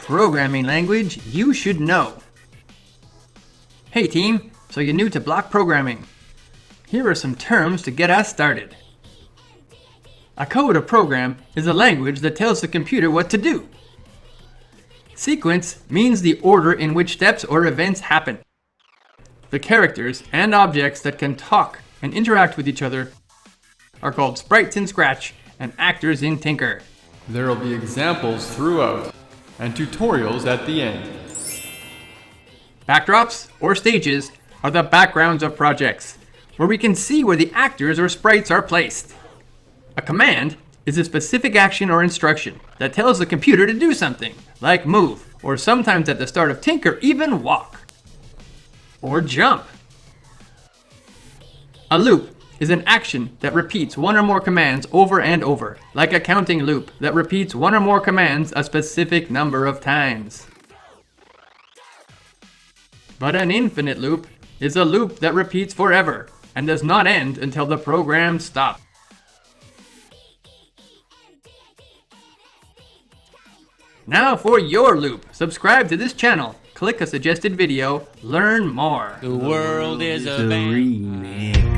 Programming language you should know. Hey team, so you're new to block programming. Here are some terms to get us started. A code or program is a language that tells the computer what to do. Sequence means the order in which steps or events happen. The characters and objects that can talk and interact with each other are called sprites in Scratch and actors in Tynker. There will be examples throughout and tutorials at the end. Backdrops, or stages, are the backgrounds of projects, where we can see where the actors or sprites are placed. A command is a specific action or instruction that tells the computer to do something, like move, or sometimes at the start of Tynker, even walk. Or jump. A loop is an action that repeats one or more commands over and over, like a counting loop that repeats one or more commands a specific number of times. But an infinite loop is a loop that repeats forever and does not end until the program stops. Now for your loop. Subscribe to this channel, click a suggested video, learn more. The world is a remix.